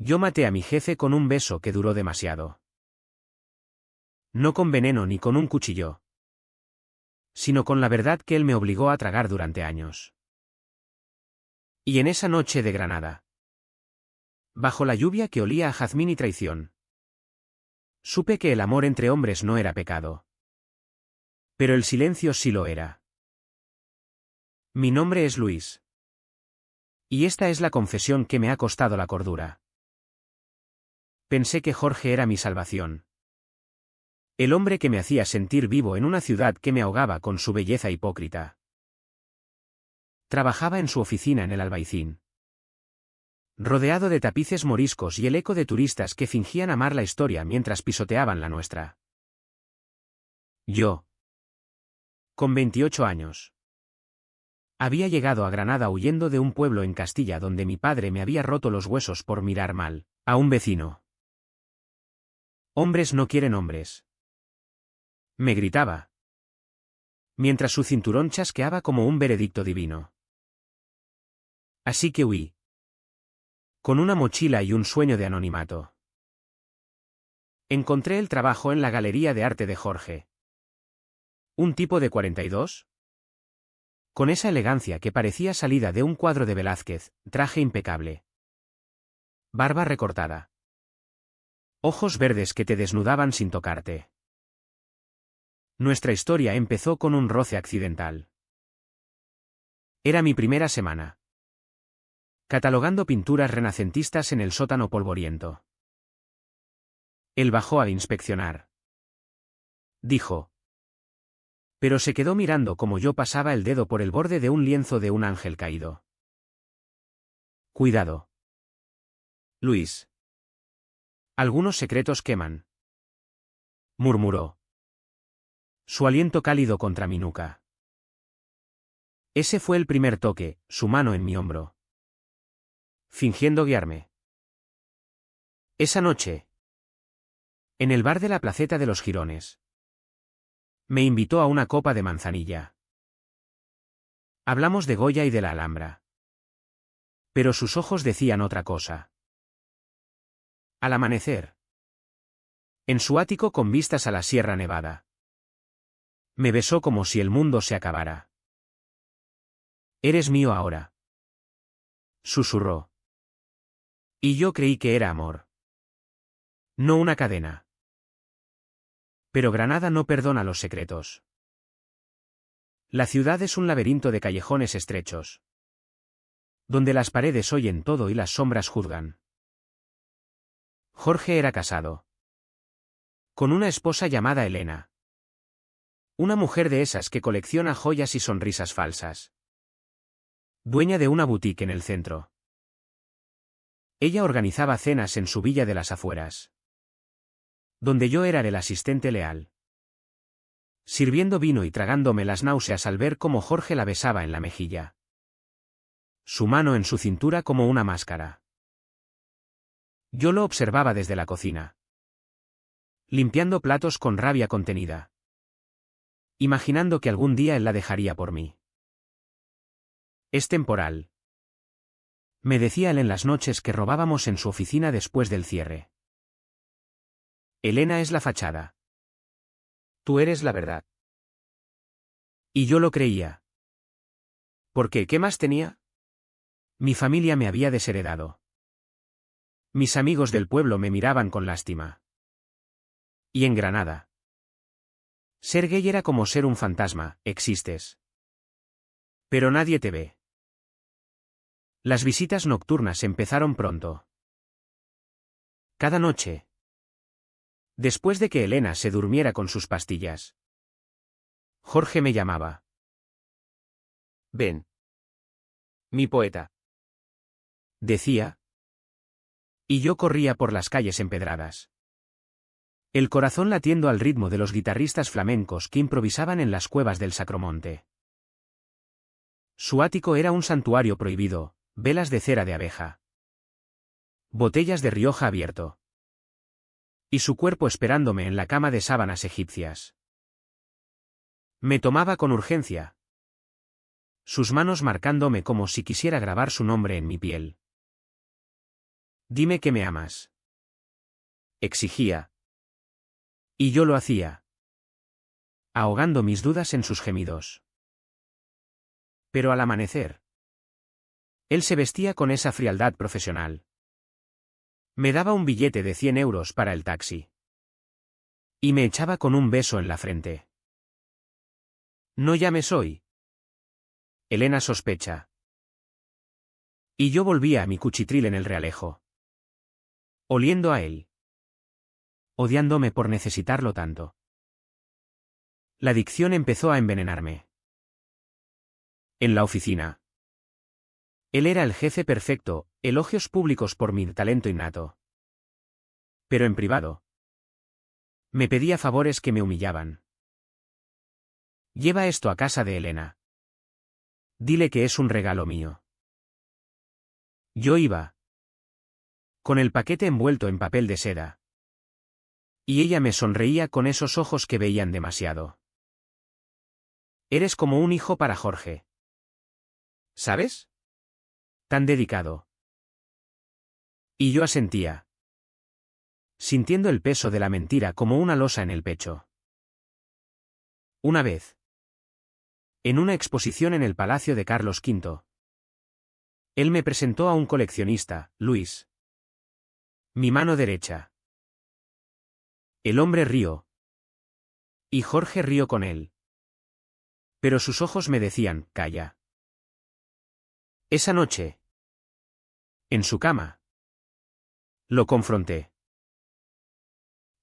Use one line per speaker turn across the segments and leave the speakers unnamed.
Yo maté a mi jefe con un beso que duró demasiado. No con veneno ni con un cuchillo, sino con la verdad que él me obligó a tragar durante años. Y en esa noche de Granada, bajo la lluvia que olía a jazmín y traición, supe que el amor entre hombres no era pecado. Pero el silencio sí lo era. Mi nombre es Luis. Y esta es la confesión que me ha costado la cordura. Pensé que Jorge era mi salvación. El hombre que me hacía sentir vivo en una ciudad que me ahogaba con su belleza hipócrita. Trabajaba en su oficina en el Albaicín, rodeado de tapices moriscos y el eco de turistas que fingían amar la historia mientras pisoteaban la nuestra. Yo, con 28 años, había llegado a Granada huyendo de un pueblo en Castilla donde mi padre me había roto los huesos por mirar mal a un vecino. Hombres no quieren hombres, me gritaba, mientras su cinturón chasqueaba como un veredicto divino. Así que huí, con una mochila y un sueño de anonimato. Encontré el trabajo en la Galería de Arte de Jorge. Un tipo de 42, con esa elegancia que parecía salida de un cuadro de Velázquez, traje impecable, barba recortada, ojos verdes que te desnudaban sin tocarte. Nuestra historia empezó con un roce accidental. Era mi primera semana, catalogando pinturas renacentistas en el sótano polvoriento. Él bajó a inspeccionar. Dijo. Pero se quedó mirando como yo pasaba el dedo por el borde de un lienzo de un ángel caído. Cuidado, Luis. Algunos secretos queman, murmuró. Su aliento cálido contra mi nuca. Ese fue el primer toque, su mano en mi hombro, fingiendo guiarme. Esa noche, en el bar de la Placeta de los Jirones, me invitó a una copa de manzanilla. Hablamos de Goya y de la Alhambra. Pero sus ojos decían otra cosa. Al amanecer, en su ático con vistas a la Sierra Nevada, me besó como si el mundo se acabara. Eres mío ahora, susurró. Y yo creí que era amor, no una cadena. Pero Granada no perdona los secretos. La ciudad es un laberinto de callejones estrechos, donde las paredes oyen todo y las sombras juzgan. Jorge era casado, con una esposa llamada Elena. Una mujer de esas que colecciona joyas y sonrisas falsas. Dueña de una boutique en el centro. Ella organizaba cenas en su villa de las afueras, donde yo era el asistente leal, sirviendo vino y tragándome las náuseas al ver cómo Jorge la besaba en la mejilla, su mano en su cintura como una máscara. Yo lo observaba desde la cocina, limpiando platos con rabia contenida, imaginando que algún día él la dejaría por mí. Es temporal, me decía él en las noches que robábamos en su oficina después del cierre. Elena es la fachada. Tú eres la verdad. Y yo lo creía. ¿Por qué? ¿Qué más tenía? Mi familia me había desheredado. Mis amigos del pueblo me miraban con lástima. Y en Granada, ser gay era como ser un fantasma, existes, pero nadie te ve. Las visitas nocturnas empezaron pronto. Cada noche, después de que Elena se durmiera con sus pastillas, Jorge me llamaba. Ven. Mi poeta. Decía. Y yo corría por las calles empedradas, el corazón latiendo al ritmo de los guitarristas flamencos que improvisaban en las cuevas del Sacromonte. Su ático era un santuario prohibido, velas de cera de abeja, botellas de Rioja abierto. Y su cuerpo esperándome en la cama de sábanas egipcias. Me tomaba con urgencia, sus manos marcándome como si quisiera grabar su nombre en mi piel. Dime que me amas. Exigía. Y yo lo hacía, ahogando mis dudas en sus gemidos. Pero al amanecer, él se vestía con esa frialdad profesional. Me daba un billete de 100 euros para el taxi. Y me echaba con un beso en la frente. No llames hoy. Elena sospecha. Y yo volvía a mi cuchitril en el Realejo. Oliendo a él. Odiándome por necesitarlo tanto. La adicción empezó a envenenarme. En la oficina. Él era el jefe perfecto, elogios públicos por mi talento innato. Pero en privado. Me pedía favores que me humillaban. Lleva esto a casa de Elena. Dile que es un regalo mío. Yo iba. Con el paquete envuelto en papel de seda. Y ella me sonreía con esos ojos que veían demasiado. Eres como un hijo para Jorge. ¿Sabes? Tan dedicado. Y yo asentía. Sintiendo el peso de la mentira como una losa en el pecho. Una vez. En una exposición en el Palacio de Carlos V. Él me presentó a un coleccionista, Luis. Mi mano derecha. El hombre rió. Y Jorge rió con él. Pero sus ojos me decían, calla. Esa noche. En su cama. Lo confronté.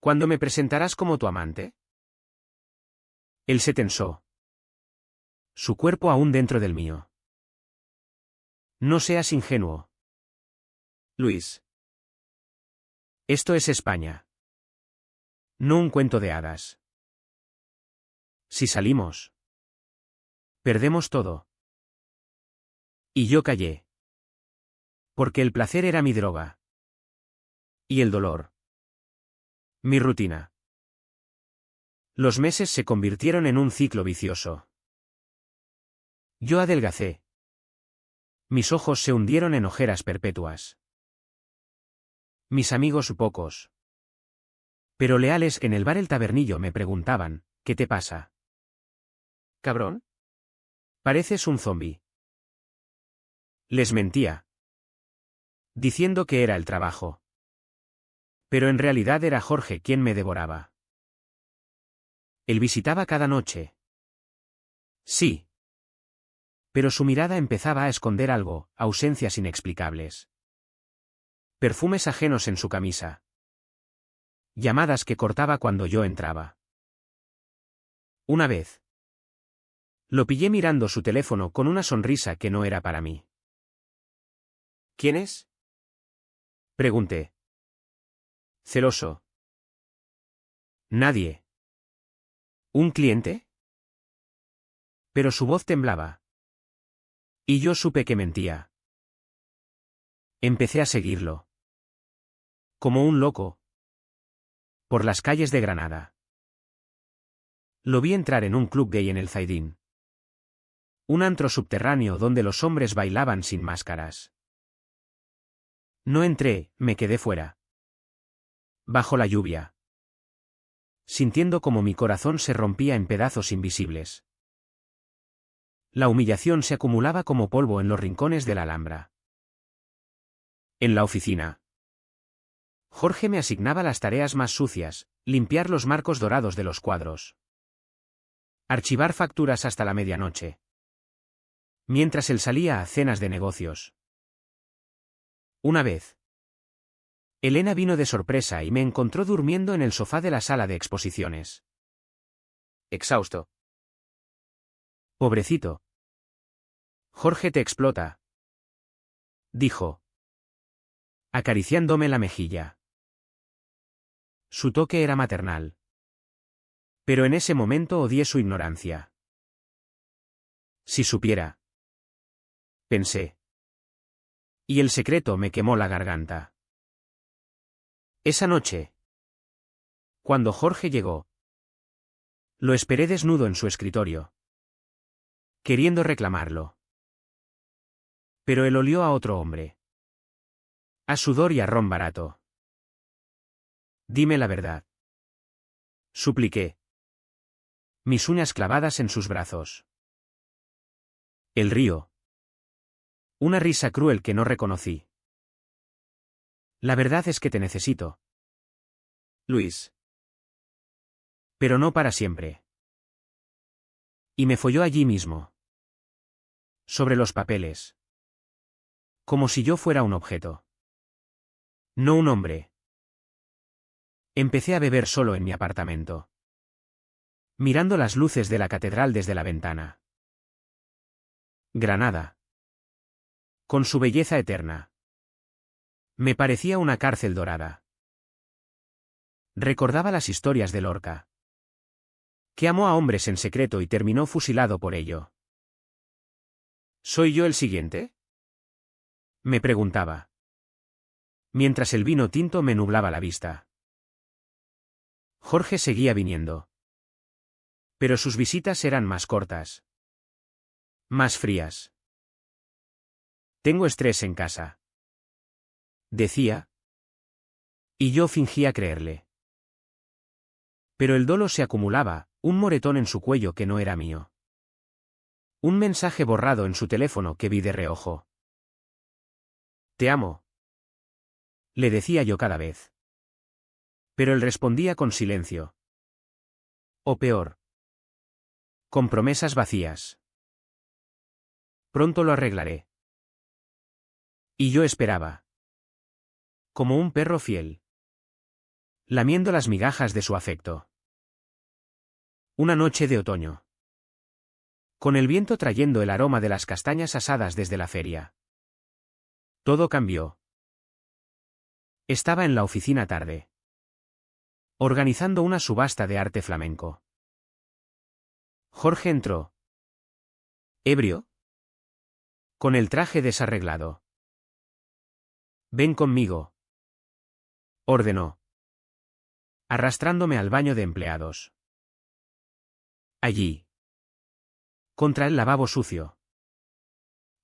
¿Cuándo me presentarás como tu amante? Él se tensó. Su cuerpo aún dentro del mío. No seas ingenuo. Luis. Esto es España. No un cuento de hadas. Si salimos. Perdemos todo. Y yo callé. Porque el placer era mi droga. Y el dolor. Mi rutina. Los meses se convirtieron en un ciclo vicioso. Yo adelgacé. Mis ojos se hundieron en ojeras perpetuas. Mis amigos pocos. Pero leales en el bar El Tabernillo me preguntaban, ¿qué te pasa? ¿Cabrón? Pareces un zombi. Les mentía. Diciendo que era el trabajo. Pero en realidad era Jorge quien me devoraba. Él visitaba cada noche. Sí. Pero su mirada empezaba a esconder algo, ausencias inexplicables. Perfumes ajenos en su camisa. Llamadas que cortaba cuando yo entraba. Una vez. Lo pillé mirando su teléfono con una sonrisa que no era para mí. ¿Quién es? Pregunté. Celoso. Nadie. ¿Un cliente? Pero su voz temblaba. Y yo supe que mentía. Empecé a seguirlo. Como un loco. Por las calles de Granada. Lo vi entrar en un club gay en el Zaidín. Un antro subterráneo donde los hombres bailaban sin máscaras. No entré, me quedé fuera. Bajo la lluvia. Sintiendo como mi corazón se rompía en pedazos invisibles. La humillación se acumulaba como polvo en los rincones de la Alhambra. En la oficina. Jorge me asignaba las tareas más sucias, limpiar los marcos dorados de los cuadros. Archivar facturas hasta la medianoche. Mientras él salía a cenas de negocios. Una vez. Elena vino de sorpresa y me encontró durmiendo en el sofá de la sala de exposiciones. Exhausto. Pobrecito. Jorge te explota. Dijo. Acariciándome la mejilla. Su toque era maternal. Pero en ese momento odié su ignorancia. Si supiera. Pensé. Y el secreto me quemó la garganta. Esa noche. Cuando Jorge llegó. Lo esperé desnudo en su escritorio. Queriendo reclamarlo. Pero él olió a otro hombre. A sudor y a ron barato. Dime la verdad. Supliqué. Mis uñas clavadas en sus brazos. El río. Una risa cruel que no reconocí. La verdad es que te necesito. Luis. Pero no para siempre. Y me folló allí mismo. Sobre los papeles. Como si yo fuera un objeto. No un hombre. Empecé a beber solo en mi apartamento. Mirando las luces de la catedral desde la ventana. Granada. Con su belleza eterna. Me parecía una cárcel dorada. Recordaba las historias de Lorca. Que amó a hombres en secreto y terminó fusilado por ello. ¿Soy yo el siguiente? Me preguntaba. Mientras el vino tinto me nublaba la vista. Jorge seguía viniendo. Pero sus visitas eran más cortas. Más frías. Tengo estrés en casa. Decía. Y yo fingía creerle. Pero el dolo se acumulaba, un moretón en su cuello que no era mío. Un mensaje borrado en su teléfono que vi de reojo. Te amo. Le decía yo cada vez. Pero él respondía con silencio. O peor. Con promesas vacías. Pronto lo arreglaré. Y yo esperaba. Como un perro fiel. Lamiendo las migajas de su afecto. Una noche de otoño. Con el viento trayendo el aroma de las castañas asadas desde la feria. Todo cambió. Estaba en la oficina tarde. Organizando una subasta de arte flamenco. Jorge entró. ¿Ebrio? Con el traje desarreglado. Ven conmigo. Ordenó. Arrastrándome al baño de empleados. Allí. Contra el lavabo sucio.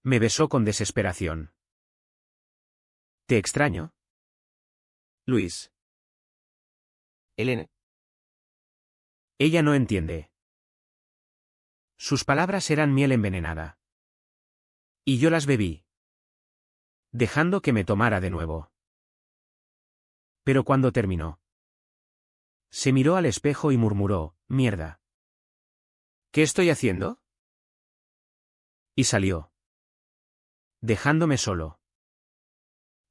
Me besó con desesperación. ¿Te extraño? Luis. Elena. Ella no entiende. Sus palabras eran miel envenenada. Y yo las bebí. Dejando que me tomara de nuevo. Pero cuando terminó. Se miró al espejo y murmuró, mierda. ¿Qué estoy haciendo? Y salió. Dejándome solo.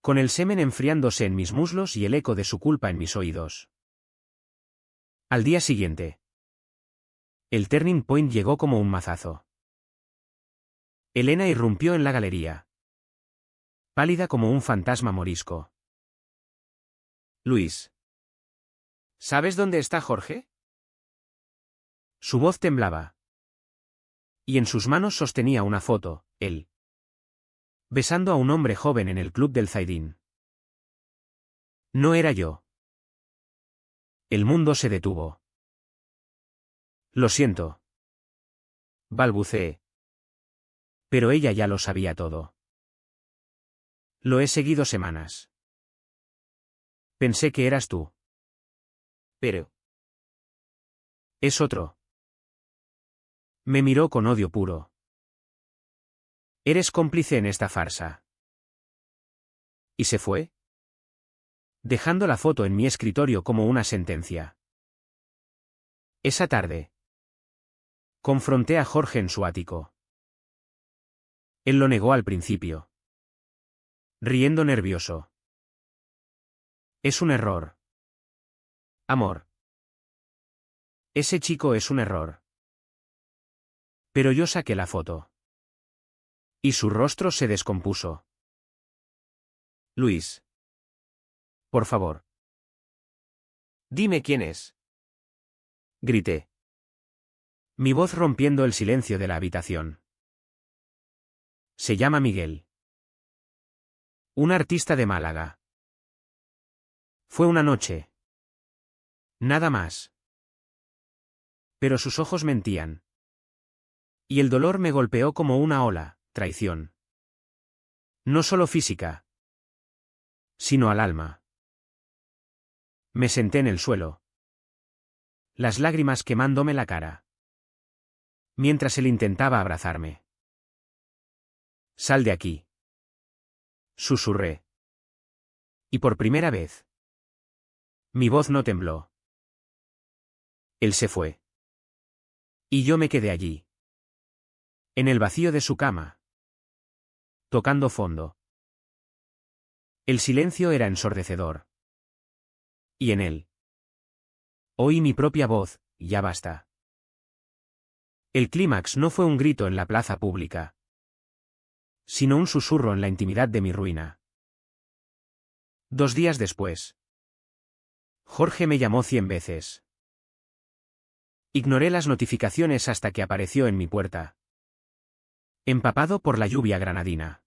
Con el semen enfriándose en mis muslos y el eco de su culpa en mis oídos. Al día siguiente. El turning point llegó como un mazazo. Elena irrumpió en la galería. Pálida como un fantasma morisco. Luis. ¿Sabes dónde está Jorge? Su voz temblaba. Y en sus manos sostenía una foto, él. Besando a un hombre joven en el club del Zaidín. No era yo. El mundo se detuvo. Lo siento. Balbuceé. Pero ella ya lo sabía todo. Lo he seguido semanas. Pensé que eras tú. Pero. Es otro. Me miró con odio puro. Eres cómplice en esta farsa. ¿Y se fue? Dejando la foto en mi escritorio como una sentencia. Esa tarde. Confronté a Jorge en su ático. Él lo negó al principio. Riendo nervioso. Es un error. Amor. Ese chico es un error. Pero yo saqué la foto. Y su rostro se descompuso. Luis. Por favor. Dime quién es. Grité. Mi voz rompiendo el silencio de la habitación. Se llama Miguel. Un artista de Málaga. Fue una noche. Nada más. Pero sus ojos mentían. Y el dolor me golpeó como una ola, traición. No solo física. sino al alma. Me senté en el suelo, las lágrimas quemándome la cara, mientras él intentaba abrazarme. «Sal de aquí», susurré. Y por primera vez, mi voz no tembló. Él se fue. Y yo me quedé allí, en el vacío de su cama, tocando fondo. El silencio era ensordecedor. Y en él oí mi propia voz: «Ya basta». El clímax no fue un grito en la plaza pública, sino un susurro en la intimidad de mi ruina. 2 días después, Jorge me llamó 100 veces. Ignoré las notificaciones hasta que apareció en mi puerta, empapado por la lluvia granadina.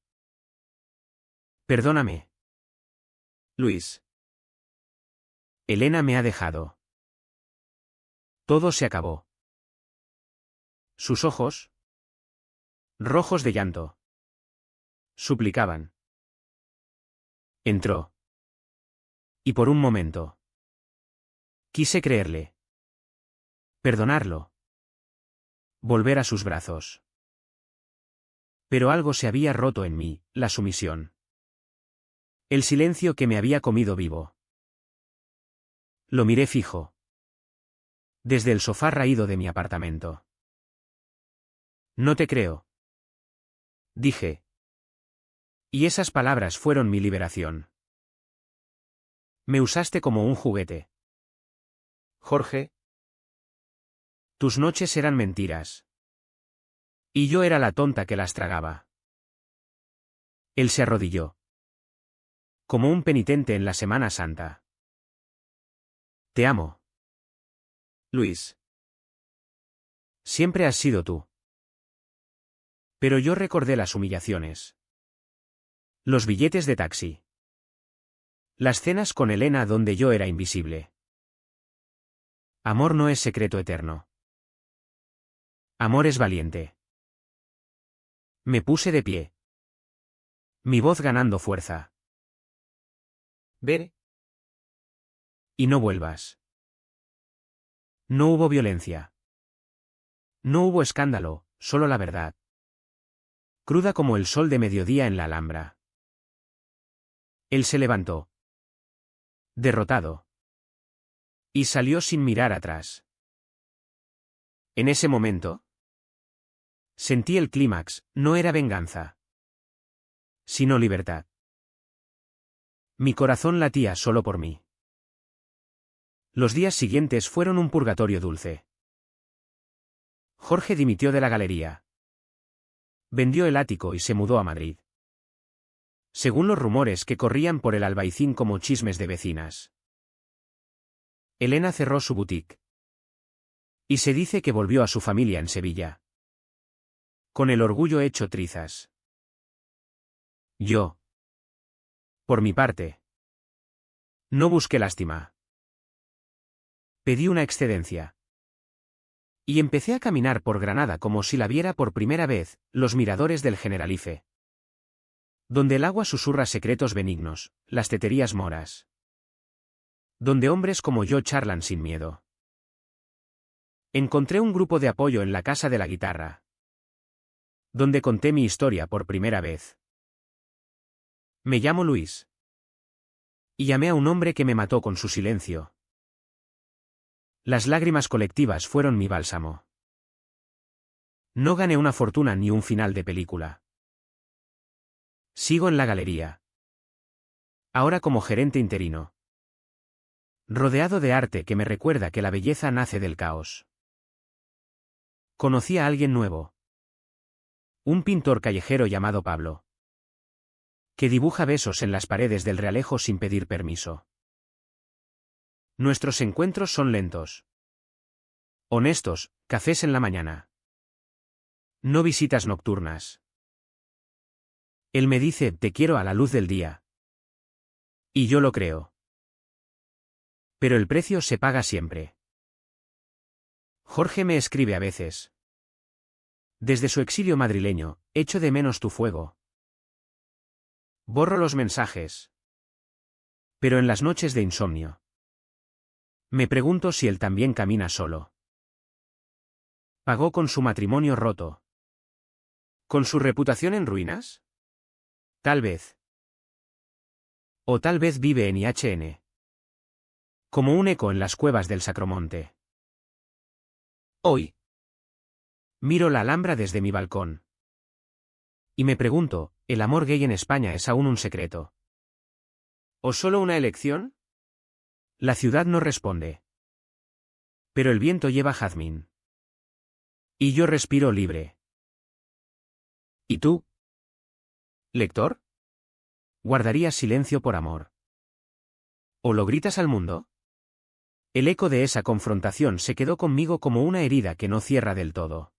«Perdóname, Luis. Elena me ha dejado. Todo se acabó». Sus ojos, rojos de llanto, suplicaban. Entró. Y por un momento quise creerle, perdonarlo, volver a sus brazos. Pero algo se había roto en mí, la sumisión. El silencio que me había comido vivo. Lo miré fijo, desde el sofá raído de mi apartamento. «No te creo», dije. Y esas palabras fueron mi liberación. Me usaste como un juguete, Jorge. Tus noches eran mentiras. Y yo era la tonta que las tragaba. Él se arrodilló, como un penitente en la Semana Santa. «Te amo, Luis. Siempre has sido tú». Pero yo recordé las humillaciones. Los billetes de taxi. Las cenas con Elena donde yo era invisible. Amor no es secreto eterno. Amor es valiente. Me puse de pie, mi voz ganando fuerza. «Ve. Y no vuelvas». No hubo violencia. No hubo escándalo, solo la verdad, cruda como el sol de mediodía en la Alhambra. Él se levantó, derrotado, y salió sin mirar atrás. En ese momento, sentí el clímax. No era venganza, sino libertad. Mi corazón latía solo por mí. Los días siguientes fueron un purgatorio dulce. Jorge dimitió de la galería. Vendió el ático y se mudó a Madrid, según los rumores que corrían por el Albaicín como chismes de vecinas. Elena cerró su boutique. Y se dice que volvió a su familia en Sevilla, con el orgullo hecho trizas. Yo, por mi parte, no busqué lástima. Pedí una excedencia. Y empecé a caminar por Granada como si la viera por primera vez, los miradores del Generalife, donde el agua susurra secretos benignos, las teterías moras, donde hombres como yo charlan sin miedo. Encontré un grupo de apoyo en la Casa de la Guitarra, donde conté mi historia por primera vez. Me llamo Luis. Y llamé a un hombre que me mató con su silencio. Las lágrimas colectivas fueron mi bálsamo. No gané una fortuna ni un final de película. Sigo en la galería, ahora como gerente interino, rodeado de arte que me recuerda que la belleza nace del caos. Conocí a alguien nuevo. Un pintor callejero llamado Pablo, que dibuja besos en las paredes del Realejo sin pedir permiso. Nuestros encuentros son lentos, honestos, cafés en la mañana. No visitas nocturnas. Él me dice: «Te quiero a la luz del día». Y yo lo creo. Pero el precio se paga siempre. Jorge me escribe a veces. Desde su exilio madrileño: «Echo de menos tu fuego». Borro los mensajes. Pero en las noches de insomnio, me pregunto si él también camina solo. ¿Pagó con su matrimonio roto? ¿Con su reputación en ruinas? Tal vez. O tal vez vive en IHN. Como un eco en las cuevas del Sacromonte. Hoy miro la Alhambra desde mi balcón. Y me pregunto, ¿el amor gay en España es aún un secreto? ¿O solo una elección? La ciudad no responde. Pero el viento lleva jazmín. Y yo respiro libre. ¿Y tú? ¿Lector? ¿Guardarías silencio por amor? ¿O lo gritas al mundo? El eco de esa confrontación se quedó conmigo como una herida que no cierra del todo.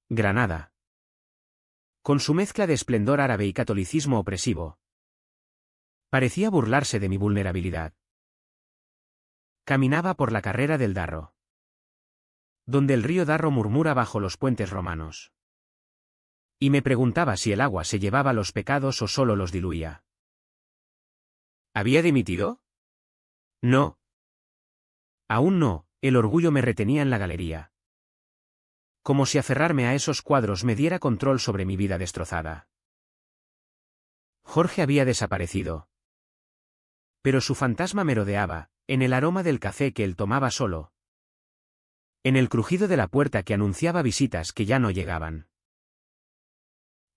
Granada. Con su mezcla de esplendor árabe y catolicismo opresivo, parecía burlarse de mi vulnerabilidad. Caminaba por la carrera del Darro, donde el río Darro murmura bajo los puentes romanos. Y me preguntaba si el agua se llevaba los pecados o solo los diluía. ¿Había dimitido? No. Aún no, el orgullo me retenía en la galería. Como si aferrarme a esos cuadros me diera control sobre mi vida destrozada. Jorge había desaparecido. Pero su fantasma merodeaba, en el aroma del café que él tomaba solo, en el crujido de la puerta que anunciaba visitas que ya no llegaban.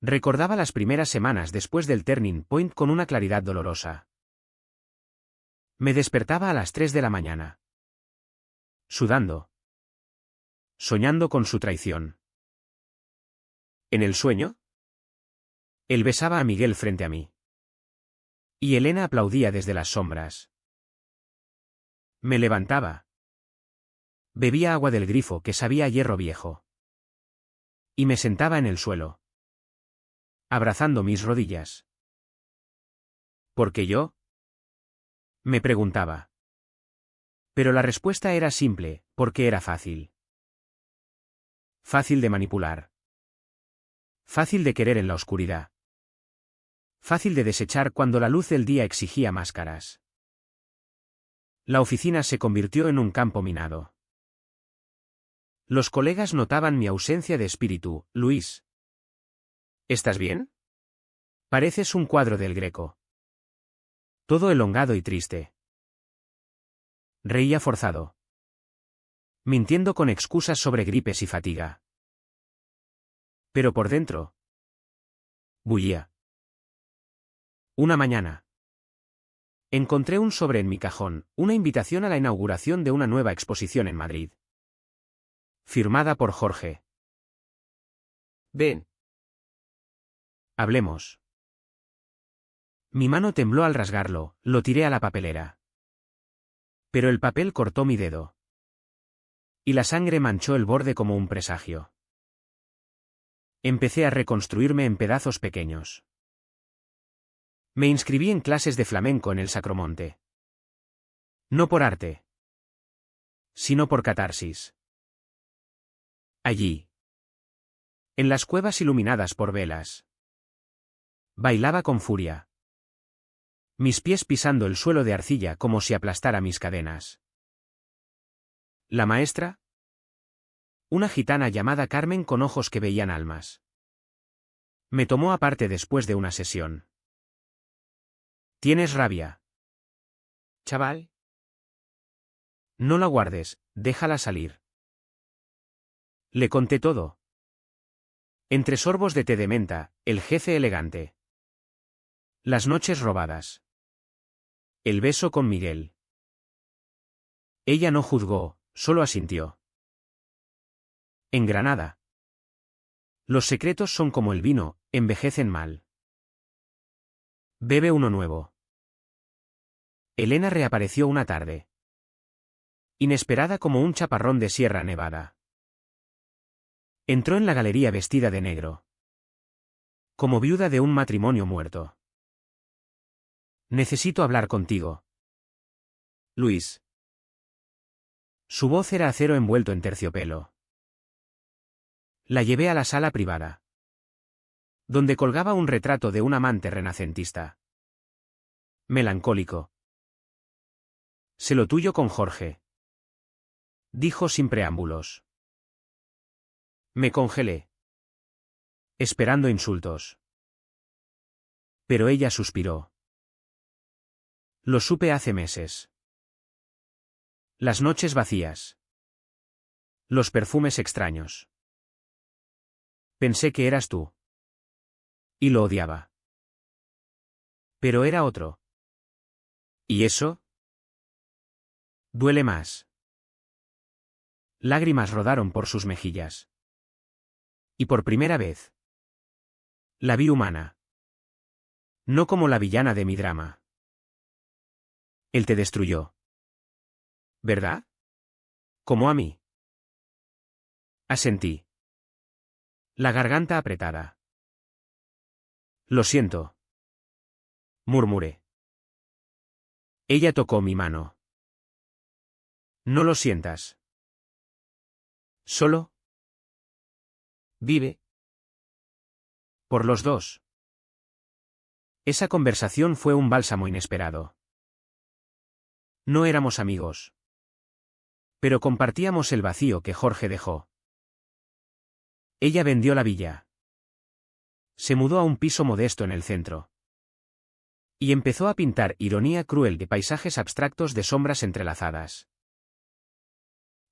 Recordaba las primeras semanas después del turning point con una claridad dolorosa. Me despertaba a las 3 de la mañana. Sudando. Soñando con su traición. ¿En el sueño? Él besaba a Miguel frente a mí. Y Elena aplaudía desde las sombras. Me levantaba. Bebía agua del grifo que sabía a hierro viejo. Y me sentaba en el suelo, abrazando mis rodillas. ¿Por qué yo? Me preguntaba. Pero la respuesta era simple, porque era fácil. Fácil de manipular. Fácil de querer en la oscuridad. Fácil de desechar cuando la luz del día exigía máscaras. La oficina se convirtió en un campo minado. Los colegas notaban mi ausencia de espíritu. Luis. ¿Estás bien? Pareces un cuadro del Greco. Todo elongado y triste. Reía forzado. Mintiendo con excusas sobre gripes y fatiga. Pero por dentro bullía. Una mañana encontré un sobre en mi cajón, una invitación a la inauguración de una nueva exposición en Madrid. Firmada por Jorge. Ven. Hablemos. Mi mano tembló al rasgarlo, lo tiré a la papelera. Pero el papel cortó mi dedo. Y la sangre manchó el borde como un presagio. Empecé a reconstruirme en pedazos pequeños. Me inscribí en clases de flamenco en el Sacromonte. No por arte, sino por catarsis. Allí, en las cuevas iluminadas por velas, bailaba con furia. Mis pies pisando el suelo de arcilla como si aplastara mis cadenas. La maestra, una gitana llamada Carmen con ojos que veían almas, me tomó aparte después de una sesión. ¿Tienes rabia, chaval? No la guardes, déjala salir. Le conté todo. Entre sorbos de té de menta, el jefe elegante. Las noches robadas. El beso con Miguel. Ella no juzgó, solo asintió. En Granada. Los secretos son como el vino, envejecen mal. Bebe uno nuevo. Elena reapareció una tarde. Inesperada como un chaparrón de Sierra Nevada. Entró en la galería vestida de negro. Como viuda de un matrimonio muerto. Necesito hablar contigo. Luis. Su voz era acero envuelto en terciopelo. La llevé a la sala privada, donde colgaba un retrato de un amante renacentista. Melancólico. Sé lo tuyo con Jorge. Dijo sin preámbulos. Me congelé. Esperando insultos. Pero ella suspiró. Lo supe hace meses. Las noches vacías. Los perfumes extraños. Pensé que eras tú. Y lo odiaba. Pero era otro. ¿Y eso? Duele más. Lágrimas rodaron por sus mejillas. Y por primera vez. La vi humana. No como la villana de mi drama. Él te destruyó. ¿Verdad? Como a mí. Asentí. La garganta apretada. Lo siento. Murmuré. Ella tocó mi mano. No lo sientas. Solo. Vive. Por los dos. Esa conversación fue un bálsamo inesperado. No éramos amigos. Pero compartíamos el vacío que Jorge dejó. Ella vendió la villa. Se mudó a un piso modesto en el centro. Y empezó a pintar ironía cruel de paisajes abstractos de sombras entrelazadas.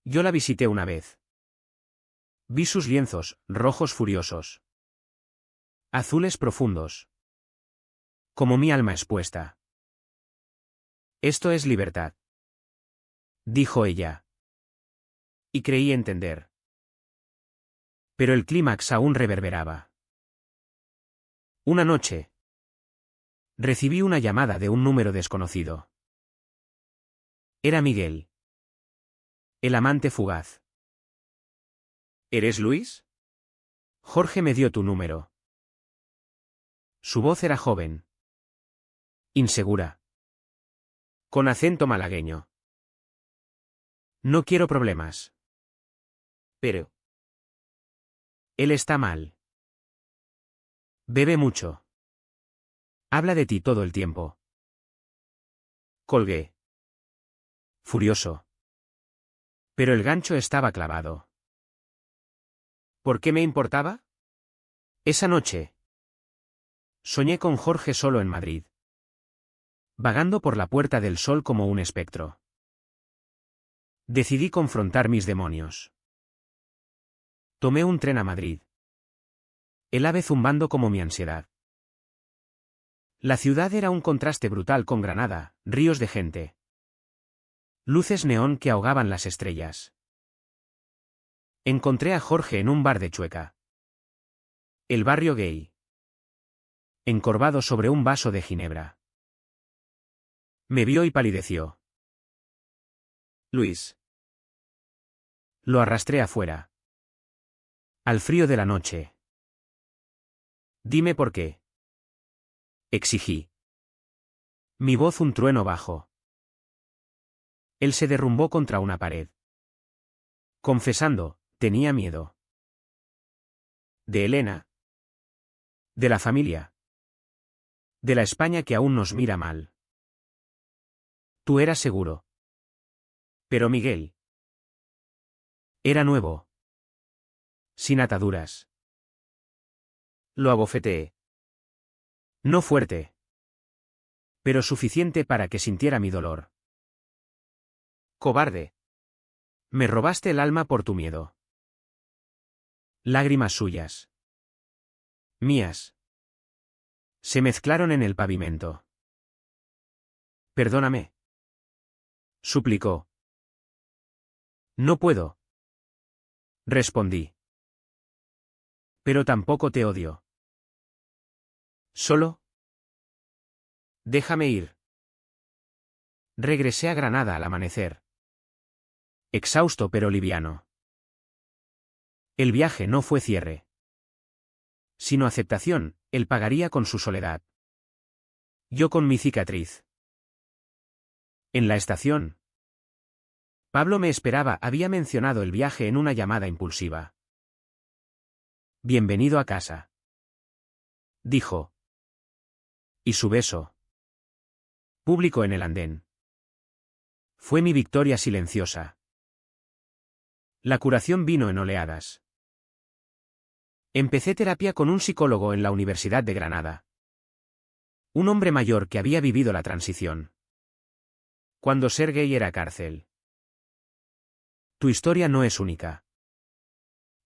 Yo la visité una vez. Vi sus lienzos, rojos furiosos. Azules profundos. Como mi alma expuesta. Esto es libertad. Dijo ella. Y creí entender. Pero el clímax aún reverberaba. Una noche. Recibí una llamada de un número desconocido. Era Miguel. El amante fugaz. ¿Eres Luis? Jorge me dio tu número. Su voz era joven. Insegura. Con acento malagueño. No quiero problemas. Pero. Él está mal. Bebe mucho. Habla de ti todo el tiempo. Colgué. Furioso. Pero el gancho estaba clavado. ¿Por qué me importaba? Esa noche. Soñé con Jorge solo en Madrid. Vagando por la Puerta del Sol como un espectro. Decidí confrontar mis demonios. Tomé un tren a Madrid. El ave zumbando como mi ansiedad. La ciudad era un contraste brutal con Granada, ríos de gente. Luces neón que ahogaban las estrellas. Encontré a Jorge en un bar de Chueca. El barrio gay. Encorvado sobre un vaso de ginebra. Me vio y palideció. Luis. Lo arrastré afuera. Al frío de la noche. Dime por qué. Exigí. Mi voz un trueno bajo. Él se derrumbó contra una pared. Confesando, tenía miedo. De Elena. De la familia. De la España que aún nos mira mal. Tú eras seguro. Pero Miguel. Era nuevo. Sin ataduras. Lo abofeteé. No fuerte. Pero suficiente para que sintiera mi dolor. Cobarde. Me robaste el alma por tu miedo. Lágrimas suyas. Mías. Se mezclaron en el pavimento. Perdóname. Suplicó. No puedo. Respondí. Pero tampoco te odio. Solo. Déjame ir. Regresé a Granada al amanecer. Exhausto pero liviano. El viaje no fue cierre. Sino aceptación, él pagaría con su soledad. Yo con mi cicatriz. En la estación. Pablo me esperaba, había mencionado el viaje en una llamada impulsiva. Bienvenido a casa. Dijo. Y su beso. Público en el andén. Fue mi victoria silenciosa. La curación vino en oleadas. Empecé terapia con un psicólogo en la Universidad de Granada. Un hombre mayor que había vivido la transición. Cuando ser gay era cárcel. Tu historia no es única,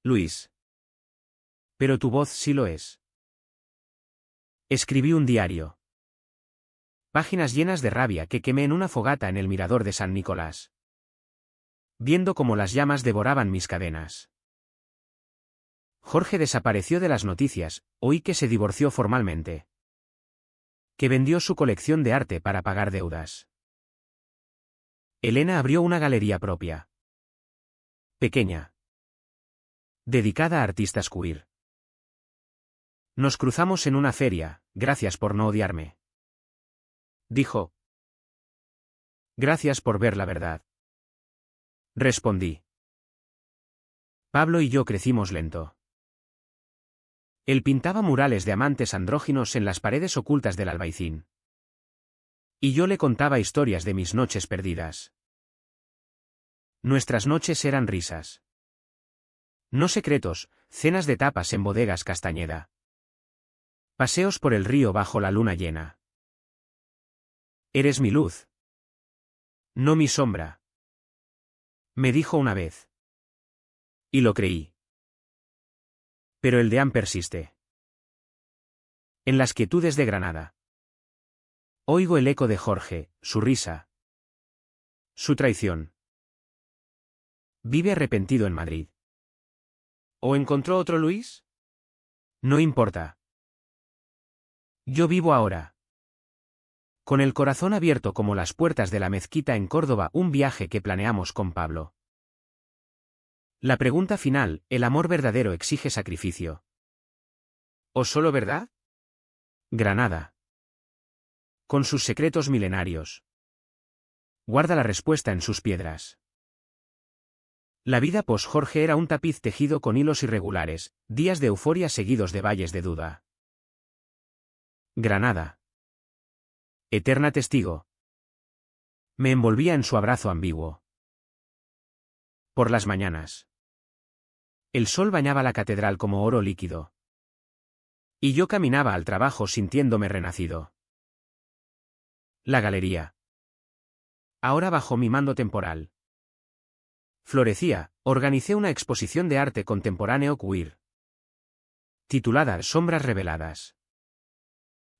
Luis. Pero tu voz sí lo es. Escribí un diario. Páginas llenas de rabia que quemé en una fogata en el mirador de San Nicolás. Viendo cómo las llamas devoraban mis cadenas. Jorge desapareció de las noticias, oí que se divorció formalmente. Que vendió su colección de arte para pagar deudas. Elena abrió una galería propia. Pequeña. Dedicada a artistas queer. Nos cruzamos en una feria, gracias por no odiarme. Dijo. Gracias por ver la verdad. Respondí. Pablo y yo crecimos lento. Él pintaba murales de amantes andróginos en las paredes ocultas del Albaicín. Y yo le contaba historias de mis noches perdidas. Nuestras noches eran risas. No secretos, cenas de tapas en bodegas Castañeda. Paseos por el río bajo la luna llena. Eres mi luz. No mi sombra. Me dijo una vez. Y lo creí. Pero el deán persiste. En las quietudes de Granada. Oigo el eco de Jorge, su risa. Su traición. Vive arrepentido en Madrid. ¿O encontró otro Luis? No importa. Yo vivo ahora. Con el corazón abierto como las puertas de la mezquita en Córdoba, un viaje que planeamos con Pablo. La pregunta final, ¿el amor verdadero exige sacrificio? ¿O solo verdad? Granada. Con sus secretos milenarios. Guarda la respuesta en sus piedras. La vida pos-Jorge era un tapiz tejido con hilos irregulares, días de euforia seguidos de valles de duda. Granada. Eterna testigo. Me envolvía en su abrazo ambiguo. Por las mañanas. El sol bañaba la catedral como oro líquido. Y yo caminaba al trabajo sintiéndome renacido. La galería. Ahora bajo mi mando temporal. Florecía, organicé una exposición de arte contemporáneo queer. Titulada Sombras reveladas.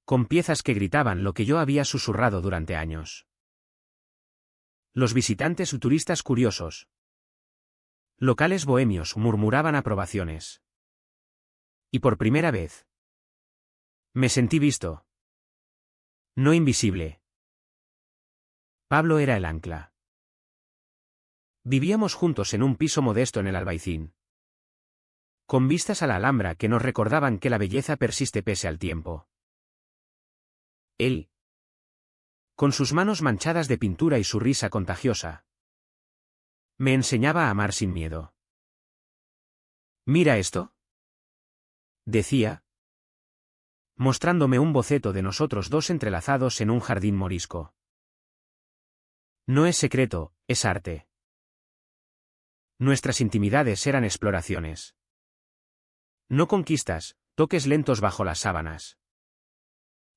Con piezas que gritaban lo que yo había susurrado durante años. Los visitantes y turistas curiosos. Locales bohemios murmuraban aprobaciones. Y por primera vez. Me sentí visto. No invisible. Pablo era el ancla. Vivíamos juntos en un piso modesto en el Albaicín. Con vistas a la Alhambra que nos recordaban que la belleza persiste pese al tiempo. Él. Con sus manos manchadas de pintura y su risa contagiosa. Me enseñaba a amar sin miedo. ¿Mira esto?, decía, mostrándome un boceto de nosotros dos entrelazados en un jardín morisco. No es secreto, es arte. Nuestras intimidades eran exploraciones. No conquistas, toques lentos bajo las sábanas.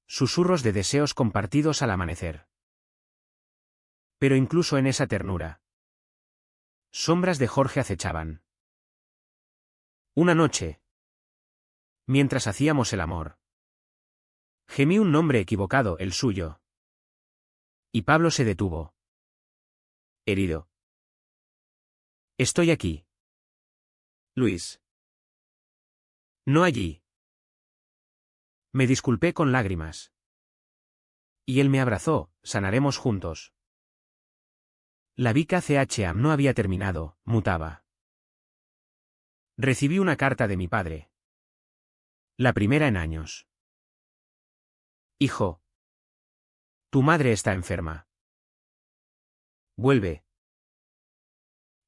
Susurros de deseos compartidos al amanecer. Pero incluso en esa ternura. Sombras de Jorge acechaban. Una noche. Mientras hacíamos el amor. Gemí un nombre equivocado, el suyo. Y Pablo se detuvo. Herido. Estoy aquí. Luis. No allí. Me disculpé con lágrimas. Y él me abrazó, sanaremos juntos. La Vica CHA no había terminado, mutaba. Recibí una carta de mi padre. La primera en años. Hijo. Tu madre está enferma. Vuelve.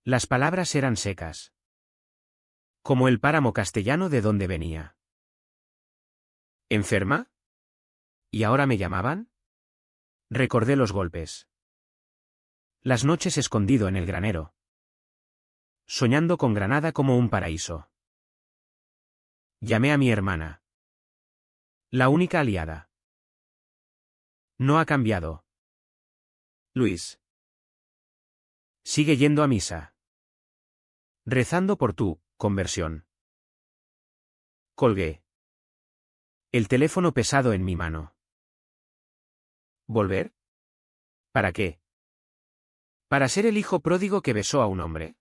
Las palabras eran secas. Como el páramo castellano de donde venía. ¿Enferma? ¿Y ahora me llamaban? Recordé los golpes. Las noches escondido en el granero. Soñando con Granada como un paraíso. Llamé a mi hermana. La única aliada. No ha cambiado. Luis. Sigue yendo a misa. Rezando por tu conversión. Colgué. El teléfono pesado en mi mano. ¿Volver? ¿Para qué? ¿Para ser el hijo pródigo que besó a un hombre?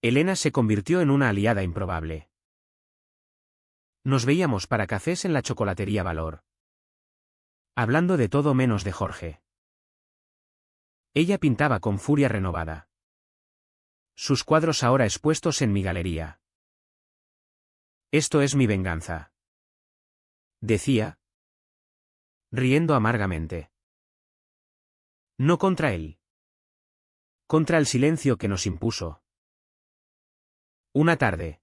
Elena se convirtió en una aliada improbable. Nos veíamos para cafés en la chocolatería Valor. Hablando de todo menos de Jorge. Ella pintaba con furia renovada. Sus cuadros ahora expuestos en mi galería. Esto es mi venganza. Decía, riendo amargamente. No contra él. Contra el silencio que nos impuso. Una tarde.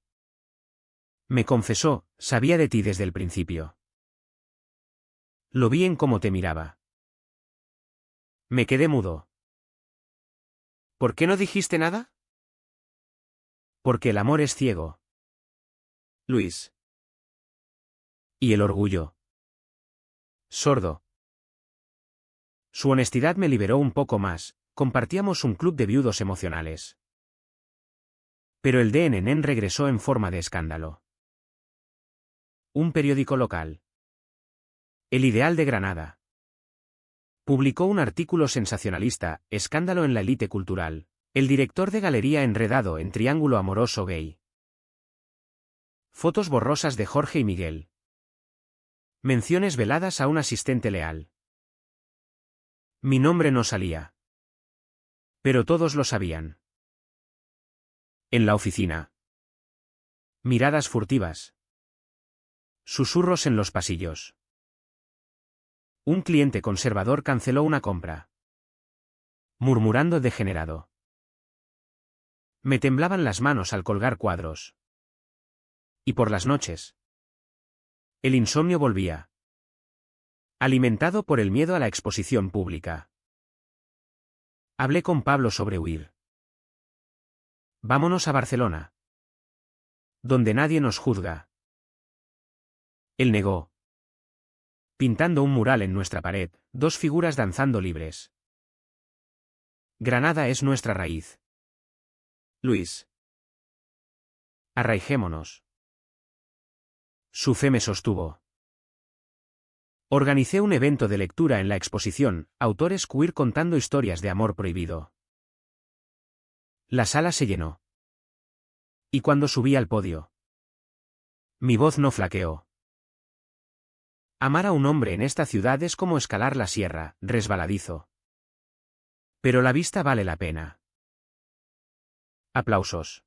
Me confesó, sabía de ti desde el principio. Lo vi en cómo te miraba. Me quedé mudo. ¿Por qué no dijiste nada? Porque el amor es ciego. Luis. ¿Y el orgullo? Sordo. Su honestidad me liberó un poco más, compartíamos un club de viudos emocionales. Pero el DNN regresó en forma de escándalo. Un periódico local. El Ideal de Granada. Publicó un artículo sensacionalista, escándalo en la élite cultural. El director de galería enredado en triángulo amoroso gay. Fotos borrosas de Jorge y Miguel. Menciones veladas a un asistente leal. Mi nombre no salía. Pero todos lo sabían. En la oficina. Miradas furtivas. Susurros en los pasillos. Un cliente conservador canceló una compra. Murmurando degenerado. Me temblaban las manos al colgar cuadros. Y por las noches. El insomnio volvía. Alimentado por el miedo a la exposición pública. Hablé con Pablo sobre huir. Vámonos a Barcelona. Donde nadie nos juzga. Él negó. Pintando un mural en nuestra pared, dos figuras danzando libres. Granada es nuestra raíz. Luis. Arraigémonos. Su fe me sostuvo. Organicé un evento de lectura en la exposición, autores queer contando historias de amor prohibido. La sala se llenó. Y cuando subí al podio, mi voz no flaqueó. Amar a un hombre en esta ciudad es como escalar la sierra, resbaladizo. Pero la vista vale la pena. Aplausos.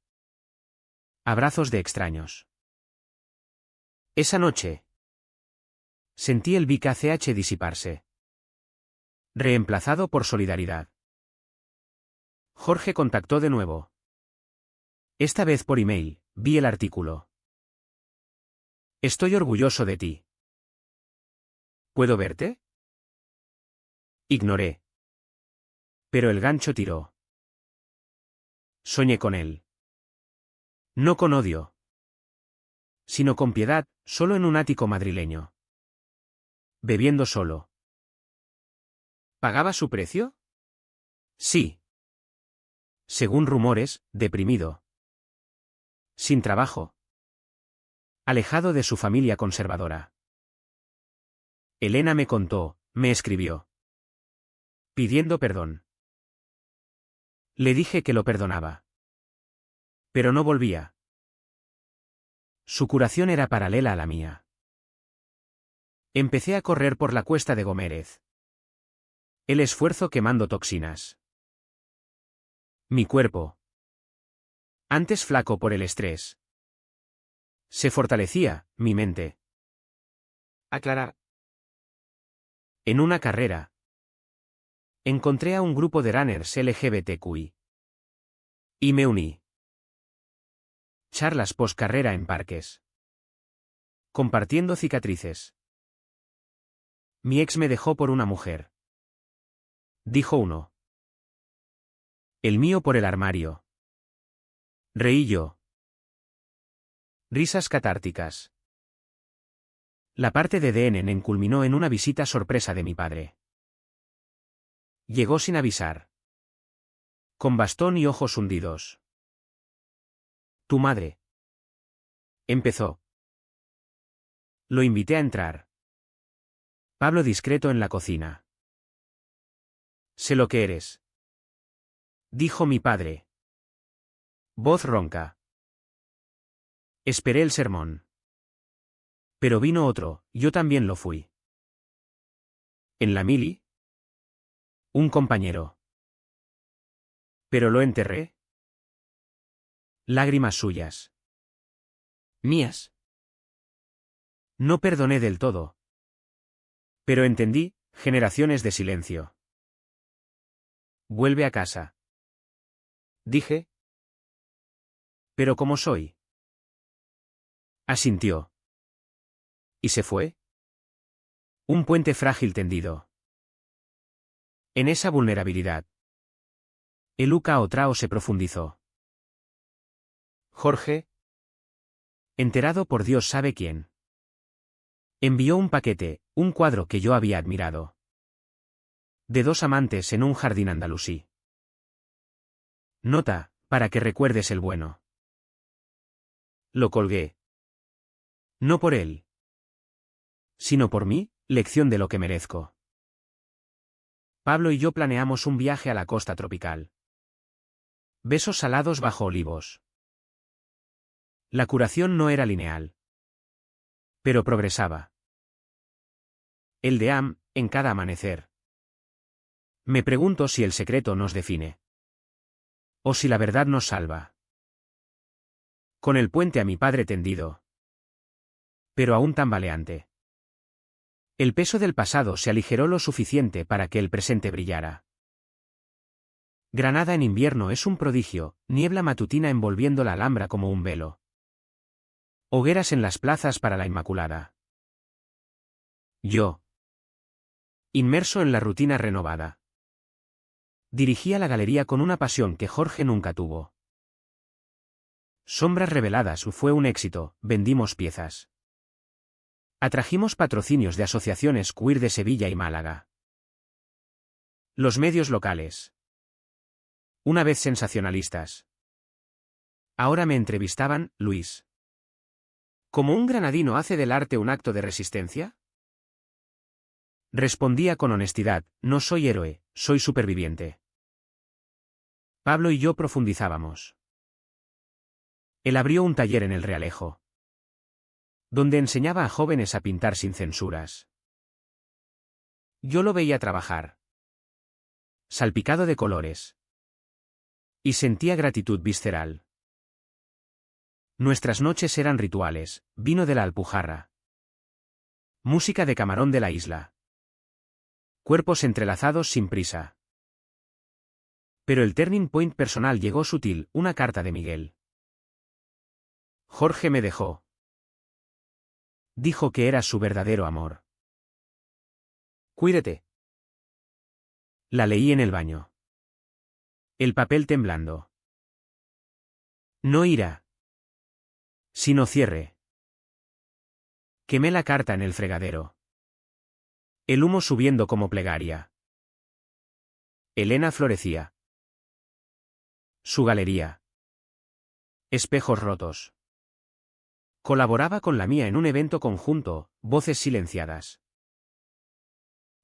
Abrazos de extraños. Esa noche. Sentí el BKCH disiparse. Reemplazado por solidaridad. Jorge contactó de nuevo. Esta vez por email, vi el artículo. Estoy orgulloso de ti. ¿Puedo verte? Ignoré. Pero el gancho tiró. Soñé con él. No con odio. Sino con piedad, solo en un ático madrileño. Bebiendo solo. ¿Pagaba su precio? Sí. Según rumores, deprimido. Sin trabajo. Alejado de su familia conservadora. Elena me contó, me escribió. Pidiendo perdón. Le dije que lo perdonaba. Pero no volvía. Su curación era paralela a la mía. Empecé a correr por la cuesta de Gómez. El esfuerzo quemando toxinas. Mi cuerpo. Antes flaco por el estrés. Se fortalecía, mi mente. Aclarar. En una carrera. Encontré a un grupo de runners LGBTQI. Y me uní. Charlas post-carrera en parques. Compartiendo cicatrices. Mi ex me dejó por una mujer. dijo uno. El mío por el armario. Reí yo. Risas catárticas. La parte de DNN culminó en una visita sorpresa de mi padre. Llegó sin avisar. Con bastón y ojos hundidos. Tu madre. Empezó. Lo invité a entrar. Pablo discreto en la cocina. Sé lo que eres. Dijo mi padre. Voz ronca. Esperé el sermón. Pero vino otro, yo también lo fui. ¿En la mili? Un compañero. ¿Pero lo enterré? Lágrimas suyas. Mías. No perdoné del todo. Pero entendí, generaciones de silencio. Vuelve a casa. Dije. Pero ¿cómo soy? Asintió. ¿Y se fue? Un puente frágil tendido. En esa vulnerabilidad. El Ucaotrao se profundizó. Jorge. Enterado por Dios sabe quién. Envió un paquete, un cuadro que yo había admirado. De dos amantes en un jardín andalusí. Nota, para que recuerdes el bueno. Lo colgué. No por él. Sino por mí, lección de lo que merezco. Pablo y yo planeamos un viaje a la costa tropical. Besos salados bajo olivos. La curación no era lineal. Pero progresaba. El de en cada amanecer. Me pregunto si el secreto nos define. O si la verdad nos salva. Con el puente a mi padre tendido. Pero aún tambaleante. El peso del pasado se aligeró lo suficiente para que el presente brillara. Granada en invierno es un prodigio, niebla matutina envolviendo la Alhambra como un velo. Hogueras en las plazas para la Inmaculada. Yo. Inmerso en la rutina renovada. Dirigía la galería con una pasión que Jorge nunca tuvo. Sombras reveladas fue un éxito, vendimos piezas. Atrajimos patrocinios de asociaciones queer de Sevilla y Málaga. Los medios locales. Una vez sensacionalistas. Ahora me entrevistaban, Luis. ¿Cómo un granadino hace del arte un acto de resistencia? Respondía con honestidad, no soy héroe, soy superviviente. Pablo y yo profundizábamos. Él abrió un taller en el Realejo, donde enseñaba a jóvenes a pintar sin censuras. Yo lo veía trabajar, salpicado de colores, y sentía gratitud visceral. Nuestras noches eran rituales, vino de la Alpujarra, música de camarón de la isla, cuerpos entrelazados sin prisa. Pero el turning point personal llegó sutil, una carta de Miguel. Jorge me dejó. Dijo que era su verdadero amor. Cuídate. La leí en el baño. El papel temblando. No ira. Sino cierre. Quemé la carta en el fregadero. El humo subiendo como plegaria. Elena florecía. Su galería. Espejos rotos. Colaboraba con la mía en un evento conjunto, voces silenciadas.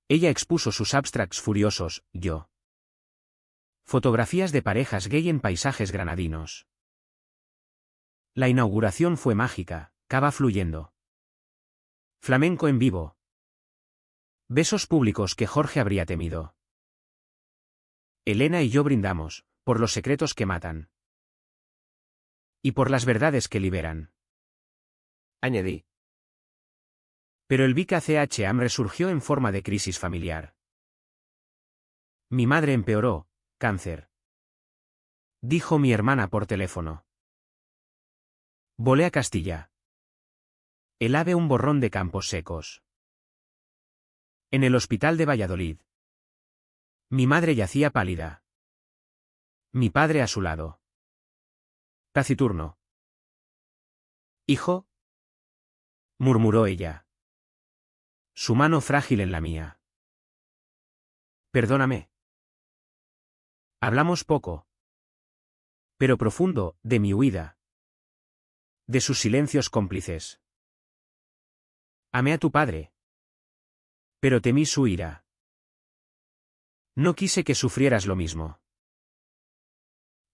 Ella expuso sus abstracts furiosos, yo. Fotografías de parejas gay en paisajes granadinos. La inauguración fue mágica, cava fluyendo. Flamenco en vivo. Besos públicos que Jorge habría temido. Elena y yo brindamos, por los secretos que matan. Y por las verdades que liberan. Añadí. Pero el VIH-AM resurgió en forma de crisis familiar. Mi madre empeoró, cáncer. Dijo mi hermana por teléfono. Volé a Castilla. El ave un borrón de campos secos. En el hospital de Valladolid. Mi madre yacía pálida. Mi padre a su lado. Taciturno. «Hijo», murmuró ella. Su mano frágil en la mía. «Perdóname». Hablamos poco. Pero profundo, de mi huida. De sus silencios cómplices. Amé a tu padre. Pero temí su ira. No quise que sufrieras lo mismo.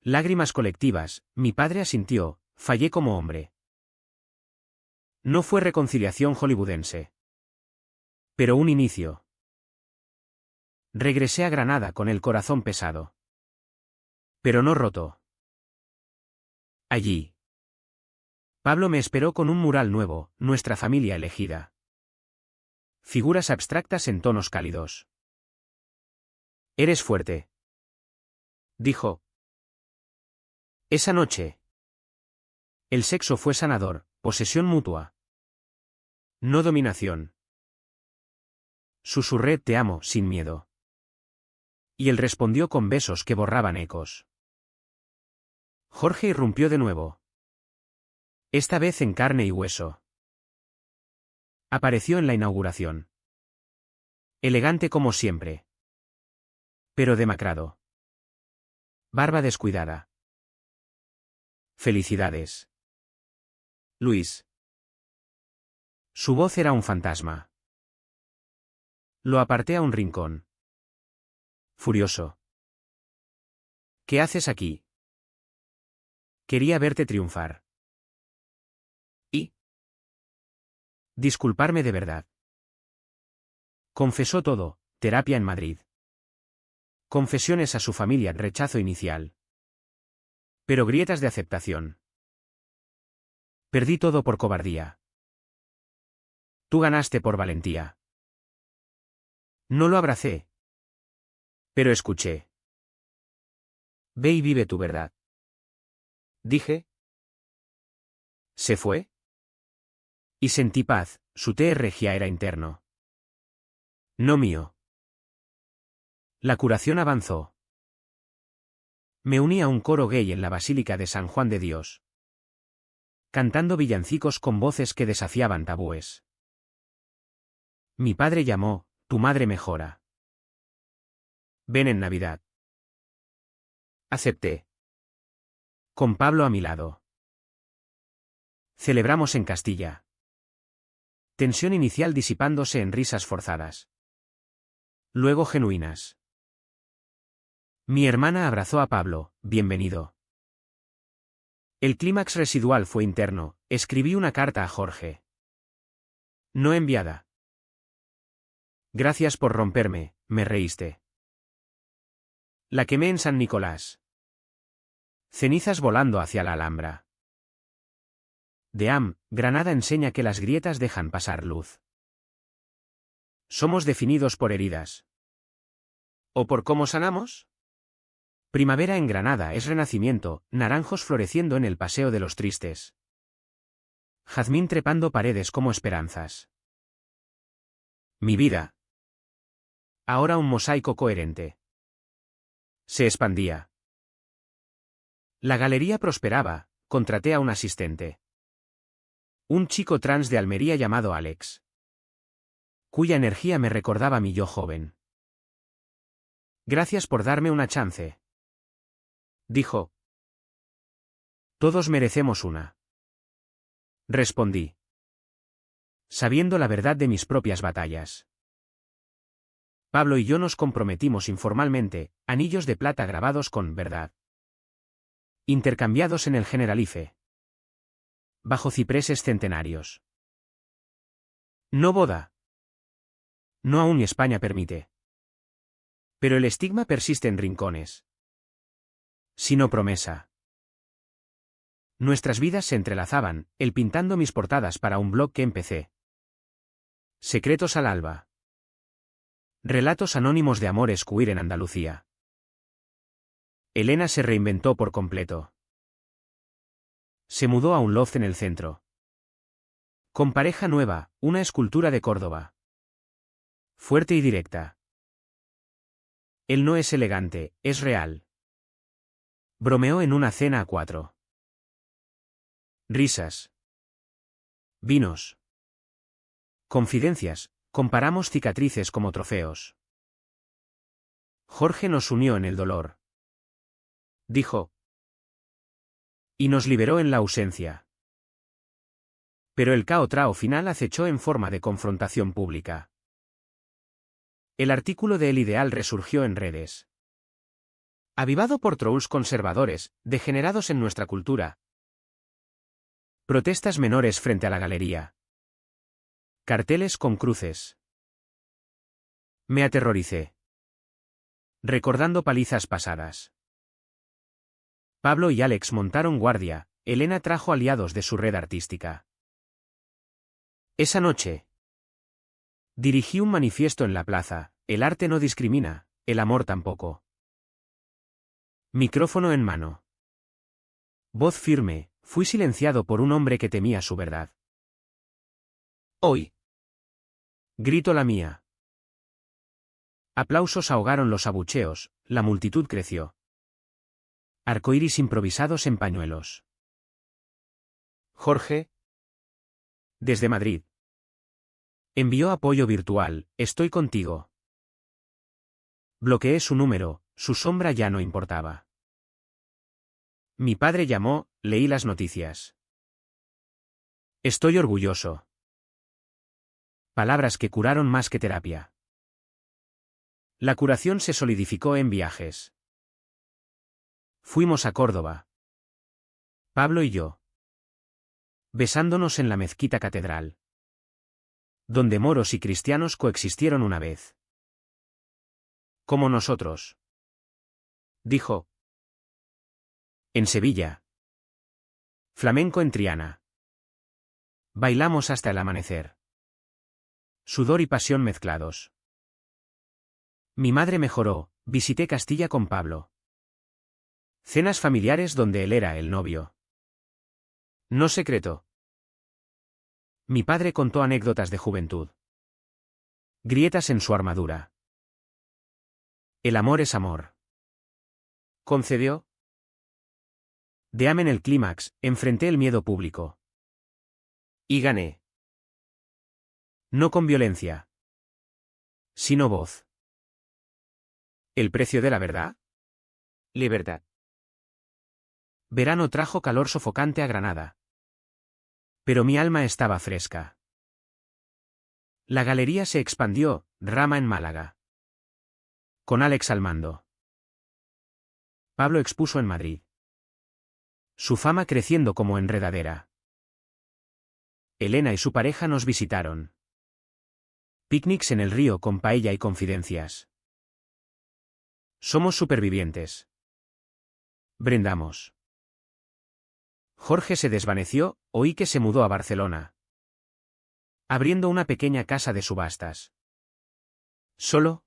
Lágrimas colectivas, mi padre asintió, fallé como hombre. No fue reconciliación hollywoodense. Pero un inicio. Regresé a Granada con el corazón pesado. Pero no roto. Allí. Pablo me esperó con un mural nuevo, nuestra familia elegida. Figuras abstractas en tonos cálidos. Eres fuerte, dijo. Esa noche. El sexo fue sanador, posesión mutua. No dominación. Susurré te amo, sin miedo. Y él respondió con besos que borraban ecos. Jorge irrumpió de nuevo. Esta vez en carne y hueso. Apareció en la inauguración. Elegante como siempre. Pero demacrado. Barba descuidada. Felicidades. Luis. Su voz era un fantasma. Lo aparté a un rincón. Furioso. ¿Qué haces aquí? Quería verte triunfar. Y disculparme de verdad. Confesó todo, terapia en Madrid. Confesiones a su familia, rechazo inicial. Pero grietas de aceptación. Perdí todo por cobardía. Tú ganaste por valentía. No lo abracé. Pero escuché. Ve y vive tu verdad. Dije. Se fue. Y sentí paz, su té regia era interno. No mío. La curación avanzó. Me uní a un coro gay en la Basílica de San Juan de Dios. Cantando villancicos con voces que desafiaban tabúes. Mi padre llamó, tu madre mejora. Ven en Navidad. Acepté. Con Pablo a mi lado. Celebramos en Castilla. Tensión inicial disipándose en risas forzadas. Luego genuinas. Mi hermana abrazó a Pablo, bienvenido. El clímax residual fue interno, escribí una carta a Jorge. No enviada. Gracias por romperme, me reíste. La quemé en San Nicolás. Cenizas volando hacia la Alhambra. Deam, Granada enseña que las grietas dejan pasar luz. Somos definidos por heridas. ¿O por cómo sanamos? Primavera en Granada es renacimiento, naranjos floreciendo en el Paseo de los Tristes. Jazmín trepando paredes como esperanzas. Mi vida. Ahora un mosaico coherente. Se expandía. La galería prosperaba, contraté a un asistente. Un chico trans de Almería llamado Alex. Cuya energía me recordaba a mi yo joven. Gracias por darme una chance. Dijo. Todos merecemos una. Respondí. Sabiendo la verdad de mis propias batallas. Pablo y yo nos comprometimos informalmente, anillos de plata grabados con verdad. Intercambiados en el Generalife. Bajo cipreses centenarios. No boda. No aún España permite. Pero el estigma persiste en rincones. Sino promesa. Nuestras vidas se entrelazaban, él pintando mis portadas para un blog que empecé. Secretos al alba. Relatos anónimos de amores queer en Andalucía. Elena se reinventó por completo. Se mudó a un loft en el centro. Con pareja nueva, una escultura de Córdoba. Fuerte y directa. Él no es elegante, es real. Bromeó en una cena a 4. Risas. Vinos. Confidencias, comparamos cicatrices como trofeos. Jorge nos unió en el dolor. Dijo. Y nos liberó en la ausencia. Pero el caotrao final acechó en forma de confrontación pública. El artículo de El Ideal resurgió en redes. Avivado por trolls conservadores, degenerados en nuestra cultura. Protestas menores frente a la galería. Carteles con cruces. Me aterroricé. Recordando palizas pasadas. Pablo y Alex montaron guardia, Elena trajo aliados de su red artística. Esa noche. Dirigí un manifiesto en la plaza, el arte no discrimina, el amor tampoco. Micrófono en mano. Voz firme, fui silenciado por un hombre que temía su verdad. Hoy. Grito la mía. Aplausos ahogaron los abucheos, la multitud creció. Arcoíris improvisados en pañuelos. Jorge. Desde Madrid. Envió apoyo virtual, estoy contigo. Bloqueé su número, su sombra ya no importaba. Mi padre llamó, leí las noticias. Estoy orgulloso. Palabras que curaron más que terapia. La curación se solidificó en viajes. Fuimos a Córdoba. Pablo y yo. Besándonos en la mezquita catedral. Donde moros y cristianos coexistieron una vez. Como nosotros. Dijo. En Sevilla. Flamenco en Triana. Bailamos hasta el amanecer. Sudor y pasión mezclados. Mi madre mejoró, visité Castilla con Pablo. Cenas familiares donde él era el novio. No secreto. Mi padre contó anécdotas de juventud. Grietas en su armadura. El amor es amor. Concedió. De en el clímax, enfrenté el miedo público. Y gané. No con violencia. Sino voz. ¿El precio de la verdad? Libertad. Verano trajo calor sofocante a Granada. Pero mi alma estaba fresca. La galería se expandió, Rama en Málaga. Con Alex al mando. Pablo expuso en Madrid. Su fama creciendo como enredadera. Elena y su pareja nos visitaron. Picnics en el río con paella y confidencias. Somos supervivientes. Brindamos. Jorge se desvaneció, oí que se mudó a Barcelona. Abriendo una pequeña casa de subastas. ¿Solo?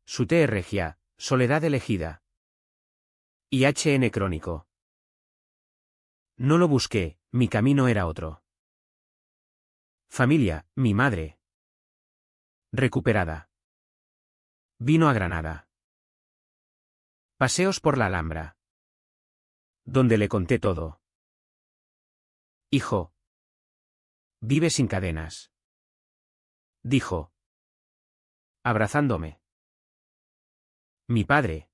Su T. Regia, soledad elegida. Y HN crónico. No lo busqué, mi camino era otro. Familia, mi madre. Recuperada. Vino a Granada. Paseos por la Alhambra. Donde le conté todo. Hijo. Vive sin cadenas. Dijo. Abrazándome. Mi padre.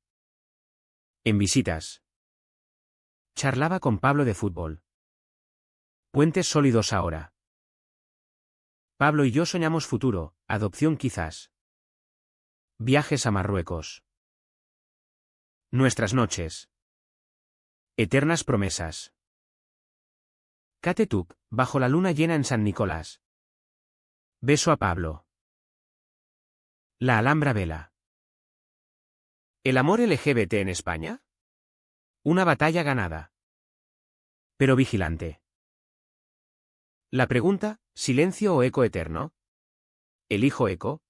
En visitas. Charlaba con Pablo de fútbol. Puentes sólidos ahora. Pablo y yo soñamos futuro, adopción quizás. Viajes a Marruecos. Nuestras noches. Eternas promesas. Catetuc, bajo la luna llena en San Nicolás. Beso a Pablo. La Alhambra vela. ¿El amor LGBT en España? Una batalla ganada. Pero vigilante. La pregunta, ¿silencio o eco eterno? Elijo eco.